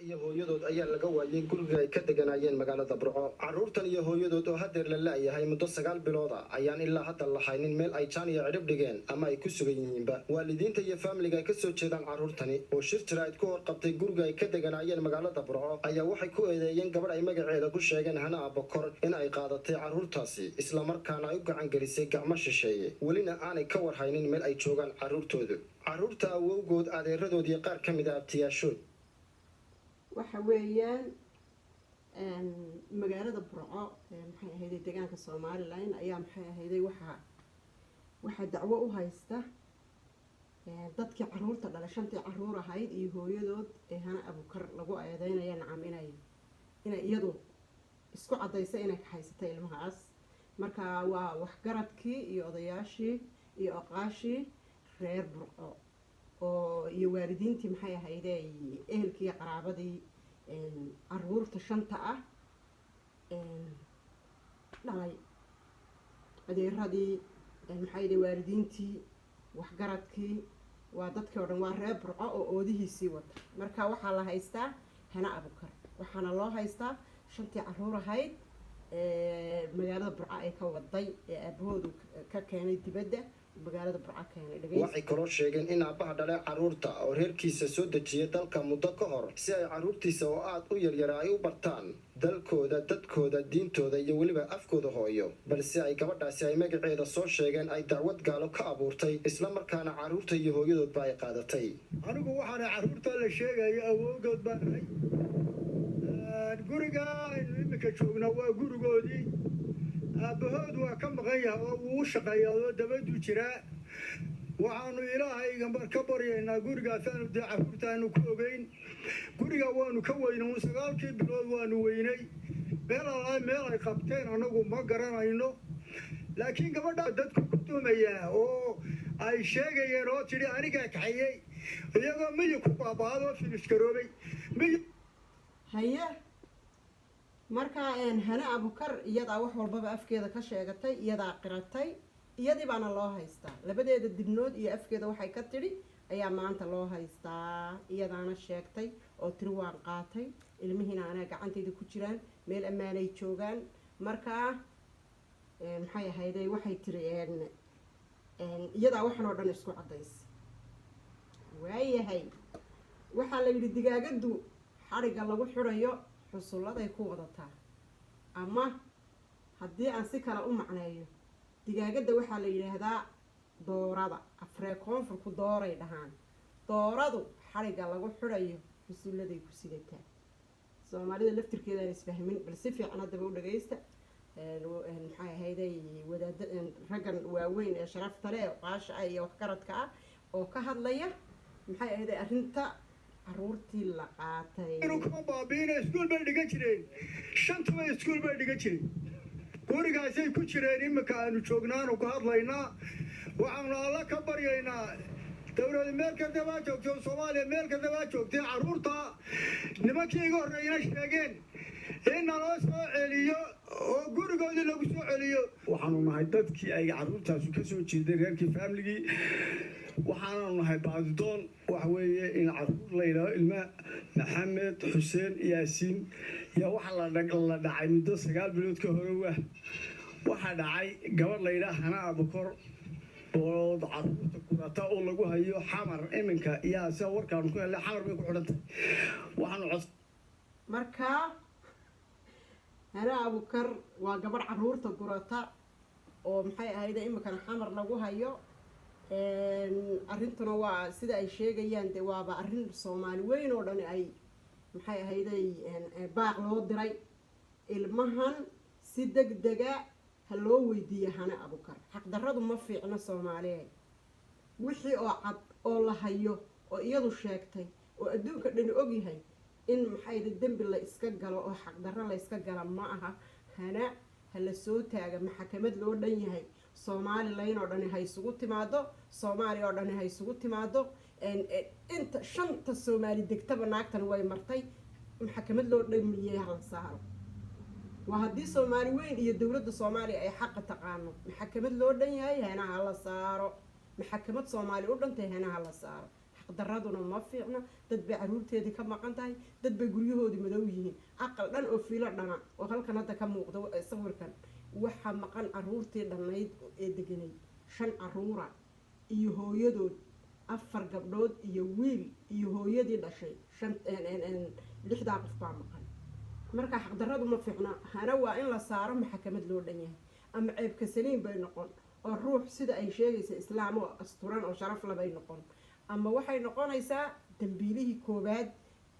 iyo hooyadood ayaa laga waayay guriga ay ka deganayeen magaalada Burco. Caruurtan iyo hooyadood oo hadeer la laayahay muddo 9 bilood ah ayaan ilaa hadda la haynin meel ay jaan iyo cirib dhigeen ama ay ku sugan yihiinba. Waalidiinta iyo family-ga ka soo jeedaan caruurtani oo shir jiraad ku hor qabtay guriga ay ka deganayeen magaalada Burco ayaa waxay ku eedeeyeen gabadh ay magaceeda ku sheegeen Hana Abukar in ay qaadatay caruurtaasi isla markaana ay u gacan gelisay gacmo shisheeye welina aanay ka warhaynin meel ay joogaan caruurtoodu. Caruurta awowgood adeeradood iyo qaar ka mid ah abtiyaashood waxa weeyaan magaalada Burco maxay ahayd deegaanka Soomaaliland ayaa maxay ahayd waxa dacwo u haysta dadkii caruurta dhalashantii caruur ahayd iyo hooyadood Hana Abukar lagu eedeynaya nacam inay iyadu isku cadaysay inay ka haysatay ilmahaas marka waa wax garadkii iyo odayaashii iyo aqaashii reer Burco oo iyo waalidiintii maxay ahayd ehelkii qaraabadii caruurta shanta ah dhalay adeeradii maxay ahayd waalidiintii wax garadkii waa dadkii oo dhan waa reer Burco oo oodihiisii wata marka waxaa la haystaa Hana Abukar waxaana loo haystaa shantii caruur ahayd magaalada Burco ay ka waday aabahoodu ka keenay dibadda magaalada Burco keenay dhageysi waxay kaloo sheegeen in aabaha dhalay caruurta oo reerkiisa soo dejiyay dalka muddo ka hor si ay caruurtiisa oo aad u yaryar ay u bartaan dalkooda dadkooda diintooda iyo weliba afkooda hooyo balse ay gabadhaasi ay magaceeda soo sheegeen ay dacwad gaalo ka abuurtay isla markaana caruurta iyo hooyadoodba ay qaadatay. anigu waxaan caruurta la sheegayo awowgood baan ahay guriga aynu imika joogna waa gurigoodii aabahood waa ka maqan yahay oo wuu shaqeeyaa oo dabadu jiraa waxaanu ilaahay ka baryaynaa gurigaasaanu dee caruurtaanu ku ogeyn guriga waanu ka weynay 9 bilood waanu weynay meel ay qabteen anagu ma garanayno laakiin gabadha dadku ku tuumaya oo ay sheegayeen oo tidhi aniga kaxayay iyagoo miyi ku baabaado finish garoobay haya marka Hana Abukar iyada wax walba afkeeda ka sheegatay iyada qiratay iyadii baana loo haystaa labadeeda dibnood iyo afkeeda waxay ka tiri ayaa maanta loo haystaa iyadaana sheegtay oo tiri waan qaatay ilmihiina ana gacanteeda ku jiraan meel amaanay joogaan marka maxay ahayd waxay tiri iyada waxan oo dhan isku cadays waayahay waxa la yiri digaagadu xariga lagu xirayo xusulladay ku wadataa ama haddii aan si kale u macneeyo digaagada waxaa la yiraahdaa doorada afree koonfurku dooray dhahaan dooradu xariga lagu xirayo xusulladay ku sidataa Soomaalida laftirkeeda aan isfahmin bal si fiican hadaba u dhageysta maxay ahayd wadaad raggan waaweyn ee sharafta leh qaasha ay wax garadka ah oo ka hadlaya maxay ahayd arrinta caruurtii la qaatay inuu kuma baabiina iskuul bay dhigan jireen shantaba iskuul bay dhigan jireen gurigaasay ku jireen imika aanu joognaanu ku hadlaynaa waxaanu alla ka baryaynaa dowladda meel kasta baa joogto Soomaaliya meel kasta baa joogtay caruurta nimankii iga horreeyna sheegeen in naloo soo celiyo oo gurigoodii lagu soo celiyo waxaanu nahay dadkii ay caruurtaasi ka soo jeeday reerkii family waxaanu nahay baadidoon wax weeye in caruur la yiraahdo ilma Maxamed Xuseen Yaasiin ya waxa la dhacay muddo 9 bilood ka hor waxa dhacay gabadh la yiraahdo Hana Abukar oo caruurta kurata oo lagu hayo xamar iminka iyo si warkaan ku helay xamar bay ku xidhantay waxaanu cod marka Hana Abukar waa gabadh caruurta kurata oo maxay ahayd iminka xamar lagu hayo arrintuna waa sida ay sheegayaan de waaba arrin Soomaali weyn oo dhan ay maxay ahayd baaq loo diray ilmahan si degdega ha loo weydiiyo Hana Abukar xaq darradu ma fiicna Soomaaliyeed wixii oo cad oo la hayo oo iyadu sheegtay oo adduunka dhan og yahay in maxay dambi la iska galo oo xaq darro la iska gala ma aha Hana hala soo taaga maxkamad loo dhan yahay Soomaaliland oo dhan hay isugu timaado Soomaaliya oo dhan hay isugu timaado inta shanta Soomaali degtaba naagtan way martay maxkamad loo dhamiyay hal saaro وهدي سومالي وين هي الدولة الصومالية أي حق تقانو محكمة لوردن هاي هنا على صاروا محكمة صومالي أردن هنا على صار حق xaqdaraduna ma fiicna dad bay caruurteedii ka maqan tahay dad bay guryahoodii madow yihiin aqal dhan oo fiilo dhana oo halkan hadda ka muuqda sawirkan waxaa maqan caruurtii dhannayd ee deganayd 5 caruura iyo hooyadood 4 gabdhood iyo wiil iyo hooyadii dhashay 6 qof baa maqan marka xaqdaradu ma fiicna hana waa in la saaro maxkamad loo dhan yahay ama ceebka saliin bay noqon oo ruux sida ay sheegaysa islaam oo asturan oo sharaf leh bay noqon ama waxay noqonaysaa dambiilihii koobaad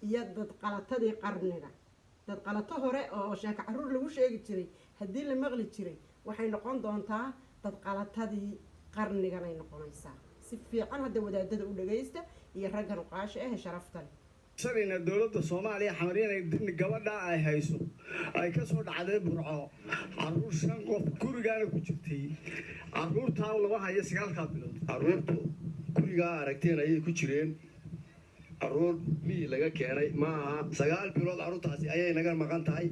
iyo dad qalatadii qarniga dad qalato hore oo sheeka caruur lagu sheegi jiray haddii la maqli jiray waxay noqon doontaa dad qalatadii qarnigan ay noqonaysaa si fiican hadda wadaadada u dhagaysta iyo raggan uqaasha ah sharafta leh sarina dowladda Soomaaliya xamarinay gabadha ay hayso ay ka soo dhacday burco caruur 5 qof gurigaana ku jirtay caruurtaan laba hayo 9 bilood caruurtu guriga aragteen ayay ku jireen caruur mii laga keenay maaha 9 bilood caruurtaasi ayay naga maqan tahay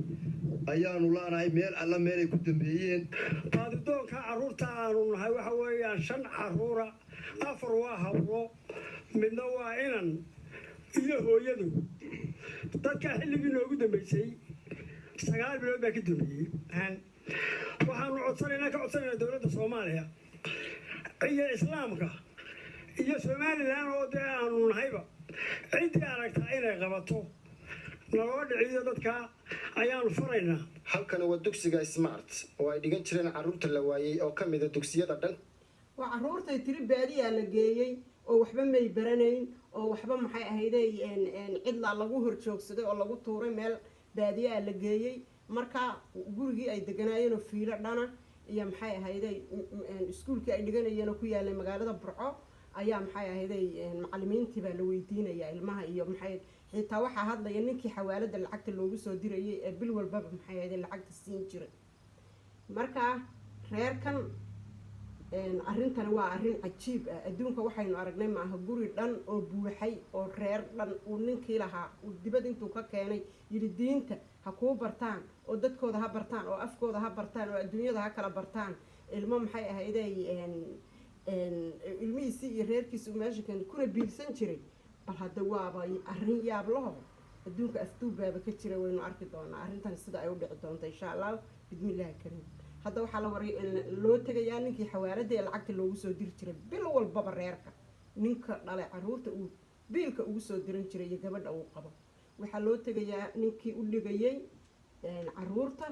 ayaanu laanahay meel alla meelay ku dambeeyeen baadidoonka caruurta aanu nahay waxa weeyaan 5 caruura 4 waa hablo midna waa inan iyo hooyadu dadka xilligii noogu dambeysay 9 bilood baa ka dambeeyey waxaanu codsanaynaa dowladda Soomaaliya iyo islaamka iyo Somaliland oo dee aanu nahayba ciddii aragtaa inay qabato naloo dhiciyo dadka ayaanu faraynaa halkan waa dugsiga smart oo ay dhigan jireen caruurta la waayay oo ka mid ah dugsiyada dhan waa caruurtay tiri baadiyaa la geeyey oo waxba may baranayn oo waxba maxay ahaydey cidla lagu horjoogsaday oo lagu tuuray meel baadiyaa la geeyey marka gurigii ay deganaayeen oo fiilo dhana iyo maxay ahaydey iskuulkii ay dhiganayeen oo ku yaalay magaalada Burco ayaa maxay ahaydey macallimiintii baa la weydiinayaa ilmaha iyo maxay xitaa waxa hadlaya ninkii xawaalada lacagta loogu soo dirayay ee bil walba maxay ahaydey lacagta siin jiray marka reerkan arrintan waa arrin cajiib ah adduunka waxaynu aragnay maaha guri dhan oo buuxay oo reer dhan uu ninkii lahaa uu dibad intuu ka keenay yidhi diinta ha kuu bartaan oo dadkooda ha bartaan oo afkooda ha bartaan oo adduunyada ha kala bartaan ilmo maxay ahaydey ilmihiisii iyo reerkiisi meesha keenay kuna biilsan jiray bal hadda waaba arrin yaab laho adduunka afduubaaba ka jira waynu arki doonaa arrintan sida ay u dhici doonto insha allah bismillaahi kariim hadda waxaa loo tegayaa ninkii xawaalada ee lacagta loogu soo diri jiray bil walbaba reerka ninka dhalay caruurta uu biilka ugu soo diran jiray iyo gabadha uu qabo waxaa loo tegayaa ninkii u dhigayay caruurta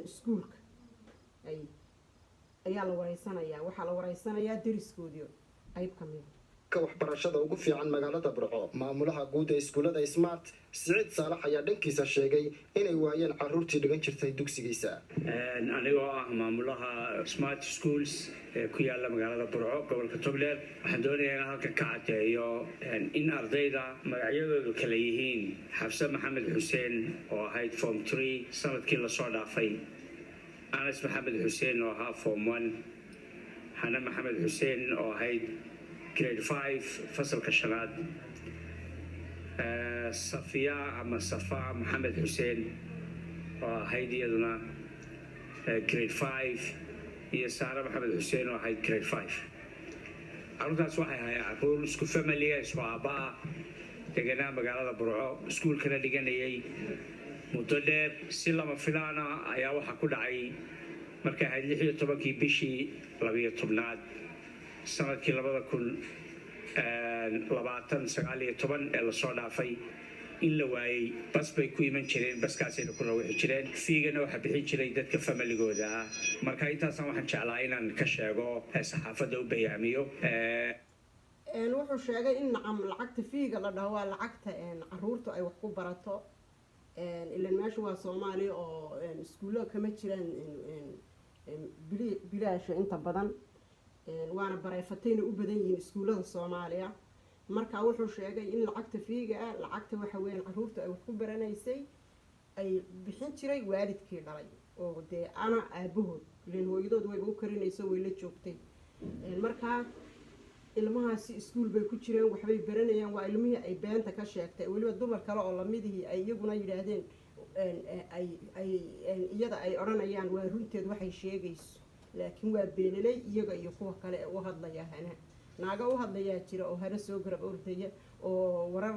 iskuulka ayaa la wareysanayaa waxaa la wareysanayaa deriskoodii qayb ka mid ka waxbarashada ugu fiican magaalada Burco maamulaha guud ee iskuulada Smart Saciid Saalax ayaa dhankiisa sheegay inay waayeen caruurtii dhigan jirtay dugsigiisa anigoo ah maamulaha Smart Schools ee ku yaala magaalada Burco gobolka Togdheer waxaan doonayaa inaan halka ka cadeeyo in ardayda magacyadoodu kala yihiin Xafsa Maxamed Xuseen oo ahayd form 3 sanadkii la soo dhaafay Anas Maxamed Xuseen oo ahaa form 1 Hana Maxamed Xuseen oo ahayd grade 5 fasalka shanaad Safiya ama Safa Maxamed Xuseen oo ahayd iyaduna grade 5 iyo Sara Maxamed Xuseen oo ahayd grade 5 caruurtaas waxay ahaayeen caruur isku family isku aabaa deganaa magaalada Burco iskuulkana dhiganayay muddo dheer si lama filaana ayaa waxaa ku dhacay markay ahayd 16 bishii 12aad sanadkii 2019 ee lasoo dhaafay in la waayay bas bay ku iman jireen baskaasayna ku rawixi jireen fiigana waxaa bixin jiray dadka familigooda ah marka intaasaan waxaan jeclaa inaan ka sheego saxaafadda u bayaamiyo wuxuu sheegay in nacam lacagta fiiga la dhaho waa lacagta caruurtu ay wax ku barato ilan meesha waa Soomaaliya oo iskuulo kama jiraan bilaasha inta badan waana barayfatayna u badan yihiin iskuulada Soomaaliya marka wuxuu sheegay in lacagta fiiga lacagta waxa weyn caruurta ay wax ku baranaysay ay bixin jiray waalidkii dhalay oo de ana aabahood leen hooyadood way u karinayso way la joogtay marka ilmahaasi iskuul bay ku jireen waxbay baranayaan waa ilmihii ay beenta ka sheegtay waliba dumar kale oo lamidihii ay iyaguna yiraahdeen iyada ay oranayaan waa runteed waxay sheegayso laakiin waa beenalay iyaga iyo kuwa kale u hadlaya hana naaga u hadlayaa jira oo hare soo garab ordaya oo warar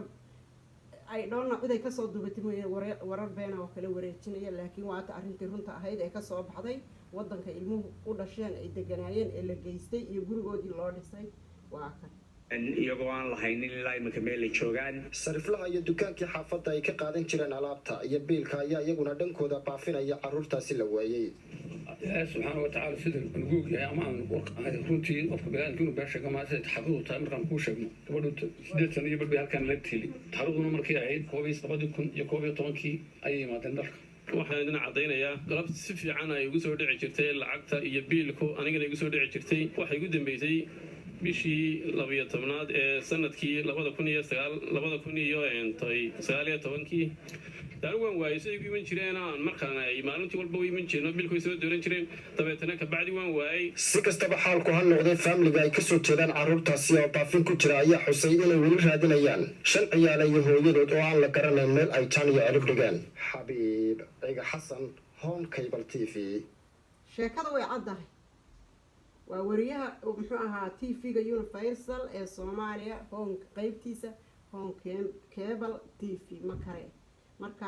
ay dhoolna cid ay kasoo dubatay mooye warar beena oo kala wareejinaya laakiin waata arrintii runta ahayd ee kasoo baxday waddanka ilmuhu u dhasheen ay deganaayeen ee la geystay iyo gurigoodii loo dhisay waa kan iyagoo aan lahaynin ilaa iminka meel ay joogaan sariflaha iyo dukaankii xaafadda ay ka qaadan jireen alaabta iyo biilka ayaa iyaguna dhankooda baafinaya carruurtaasi la waayey subxaana watacaala sida nuguug yahay ama aan runtii qofka biniaadamka inuu been sheego maa siday taxaqiiqdu tahay markaan kuu sheegno gabadhu 8 sano iyo badh bay halkaan laga tiili taxaqiiqduna markii ahayd 2011 ayay yimaadeen dalka waxaan idin caddaynayaa galabta si fiican ay igu soo dhici jirtay lacagta iyo biilku anigana igu soo dhici jirtay waxay igu dambeysay bishii 12aad ee sanadkii 2019 anigu waan waayay siday igu iman jireen aan markaan ay maalintii walba u iman jireen bilku ay soo dooran jireen dabeetana kabacdi waan waayay si kastaba xaalku ha noqday faamiliga ay kasoo jeedaan carruurtaasi oo baafin ku jira ayaa xusay inay weli raadinayaan 5 ciyaala iyo hooyadood oo aan la garanayn meel ay jaan iyo cirib dhigeen xabiib ciga xasan home cable TV sheekada way caddahay waa wariyaha muxuu ahaa TV-ga Universal ee Soomaaliya home qaybtiisa home cable TV ma kale marka